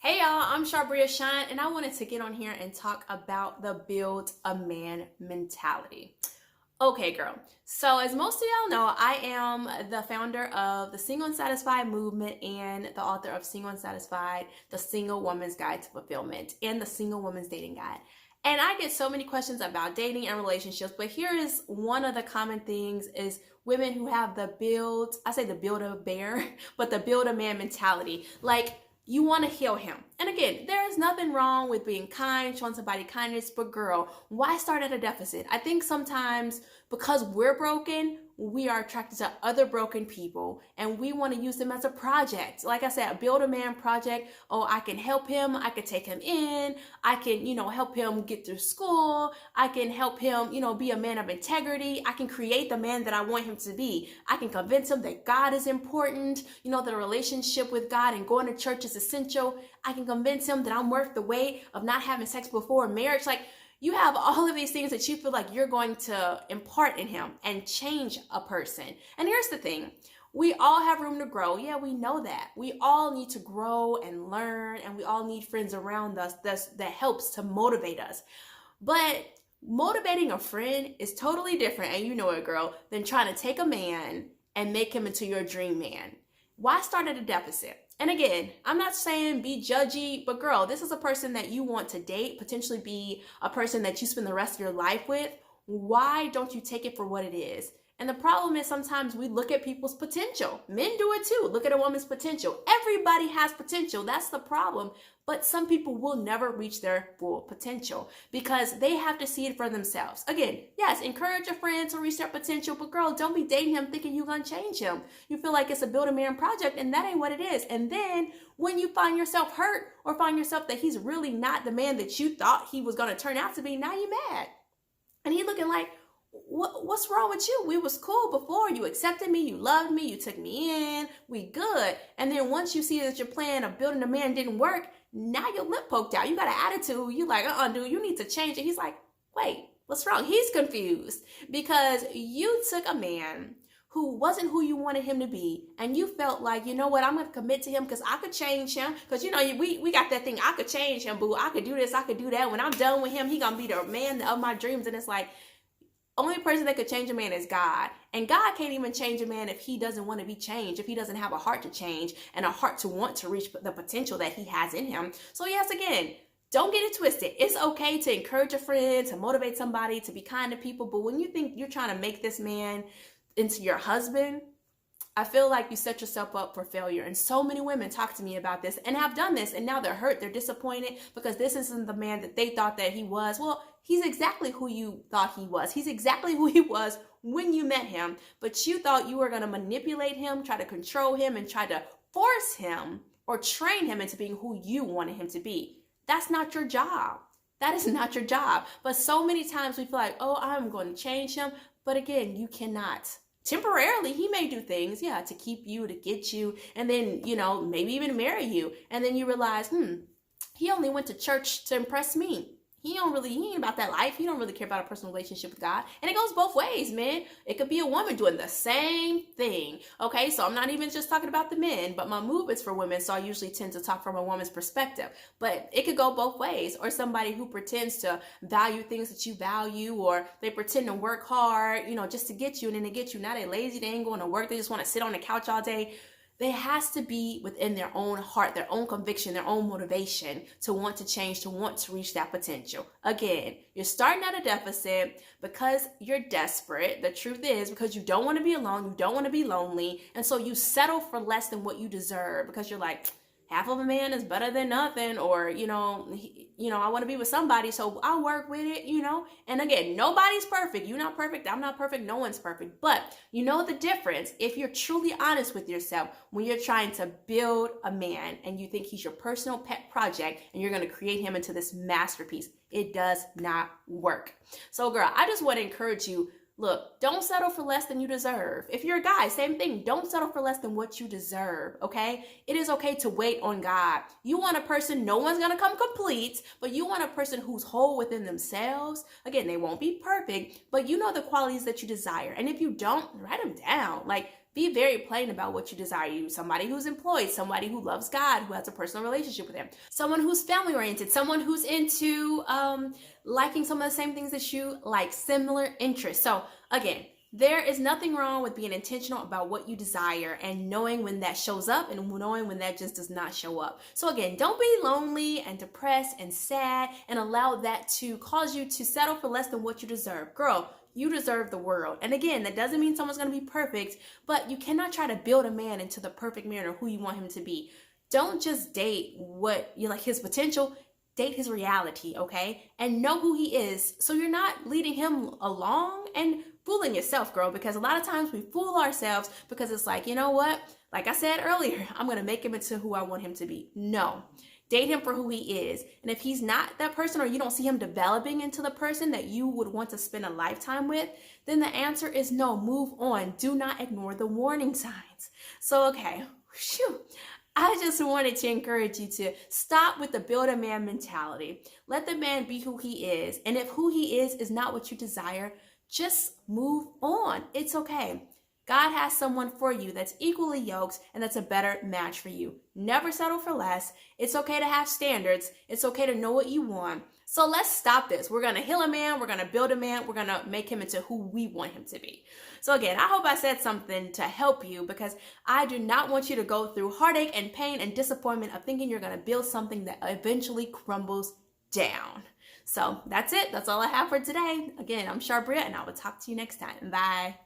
Hey y'all, I'm Charbria Shine, and I wanted to get on here and talk about the build a man mentality. Okay, girl. So, as most of y'all know, I am the founder of the Single and Satisfied movement and the author of Single and Satisfied, the Single Woman's Guide to Fulfillment, and the Single Woman's Dating Guide. And I get so many questions about dating and relationships, but here is one of the common things is women who have I say the build a bear, but the build a man mentality. Like, you want to heal him. And again, there is nothing wrong with being kind, showing somebody kindness, but girl, why start at a deficit? I think sometimes because we're broken, we are attracted to other broken people and we want to use them as a project. Like I said, a build a man project. Oh, I can help him. I can take him in. I can, help him get through school. I can help him, be a man of integrity. I can create the man that I want him to be. I can convince him that God is important, that a relationship with God and going to church is essential. I can convince him that I'm worth the wait of not having sex before marriage. Like, you have all of these things that you feel like you're going to impart in him and change a person. And here's the thing. We all have room to grow. Yeah, we know that. We all need to grow and learn, and we all need friends around us that helps to motivate us. But motivating a friend is totally different, and you know it, girl, than trying to take a man and make him into your dream man. Why start at a deficit? And again, I'm not saying be judgy, but girl, this is a person that you want to date, potentially be a person that you spend the rest of your life with. Why don't you take it for what it is? And the problem is sometimes we look at people's potential. Men do it too. Look at a woman's potential. Everybody has potential. That's the problem. But some people will never reach their full potential because they have to see it for themselves. Again, yes, encourage a friend to reach their potential, but girl, don't be dating him thinking you're going to change him. You feel like it's a build a man project, and that ain't what it is. And then when you find yourself hurt or find yourself that he's really not the man that you thought he was going to turn out to be, now you're mad. And he looking like, what's wrong with you? We was cool before. You accepted me. You loved me. You took me in. We good. And then once you see that your plan of building a man didn't work, now your lip poked out. You got an attitude. You like, dude, you need to change it. He's like, wait, what's wrong? He's confused because you took a man who wasn't who you wanted him to be, and you felt like, you know what, I'm going to commit to him because I could change him, because, we got that thing, I could change him, boo, I could do this, I could do that. When I'm done with him, he going to be the man of my dreams. And it's like, only person that could change a man is God. And God can't even change a man if he doesn't want to be changed, if he doesn't have a heart to change and a heart to want to reach the potential that he has in him. So yes, again, don't get it twisted. It's okay to encourage a friend, to motivate somebody, to be kind to people. But when you think you're trying to make this man into your husband, I feel like you set yourself up for failure. And so many women talk to me about this and have done this, and now they're hurt, they're disappointed because this isn't the man that they thought that he was. Well, he's exactly who you thought he was. He's exactly who he was when you met him, but you thought you were going to manipulate him, try to control him, and try to force him or train him into being who you wanted him to be. That's not your job. That is not your job. But so many times we feel like, oh, I'm going to change him. But again, you cannot. Temporarily, he may do things, to keep you, to get you, and then, maybe even marry you. And then you realize, he only went to church to impress me. He ain't about that life. He don't really care about a personal relationship with God. And it goes both ways, man. It could be a woman doing the same thing. Okay, so I'm not even just talking about the men, but my movement's for women, so I usually tend to talk from a woman's perspective. But it could go both ways. Or somebody who pretends to value things that you value, or they pretend to work hard, just to get you, and then they get you. Now they're lazy, they ain't going to work, they just want to sit on the couch all day. They has to be within their own heart, their own conviction, their own motivation to want to change, to want to reach that potential. Again, you're starting at a deficit because you're desperate. The truth is, because you don't want to be alone, you don't want to be lonely, and so you settle for less than what you deserve because you're like, half of a man is better than nothing, or, I want to be with somebody, so I'll work with it, And again, nobody's perfect. You're not perfect. I'm not perfect. No one's perfect. But you know the difference if you're truly honest with yourself when you're trying to build a man and you think he's your personal pet project and you're going to create him into this masterpiece. It does not work. So, girl, I just want to encourage you. Look, don't settle for less than you deserve. If you're a guy, same thing. Don't settle for less than what you deserve, okay? It is okay to wait on God. You want a person, no one's going to come complete, but you want a person who's whole within themselves. Again, they won't be perfect, but you know the qualities that you desire. And if you don't, write them down. Like, Be very plain about what you desire. You somebody who's employed, somebody who loves God, who has a personal relationship with him, someone who's family oriented, someone who's into liking some of the same things that you like, similar interests. So again, there is nothing wrong with being intentional about what you desire and knowing when that shows up and knowing when that just does not show up. So again, don't be lonely and depressed and sad and allow that to cause you to settle for less than what you deserve. Girl, you deserve the world. And again, that doesn't mean someone's going to be perfect, but you cannot try to build a man into the perfect man or who you want him to be. Don't just date what you like, his potential. Date his reality, okay? And know who he is so you're not leading him along and fooling yourself, girl, because a lot of times we fool ourselves because it's like, you know what? Like I said earlier, I'm going to make him into who I want him to be. No. Date him for who he is. And if he's not that person or you don't see him developing into the person that you would want to spend a lifetime with, then the answer is no. Move on. Do not ignore the warning signs. So, okay. Phew. I just wanted to encourage you to stop with the build a man mentality. Let the man be who he is. And if who he is not what you desire, just move on. It's okay. God has someone for you that's equally yoked and that's a better match for you. Never settle for less. It's okay to have standards. It's okay to know what you want. So let's stop this. We're going to heal a man. We're going to build a man. We're going to make him into who we want him to be. So again, I hope I said something to help you because I do not want you to go through heartache and pain and disappointment of thinking you're going to build something that eventually crumbles down. So that's it. That's all I have for today. Again, I'm Charbria and I will talk to you next time. Bye.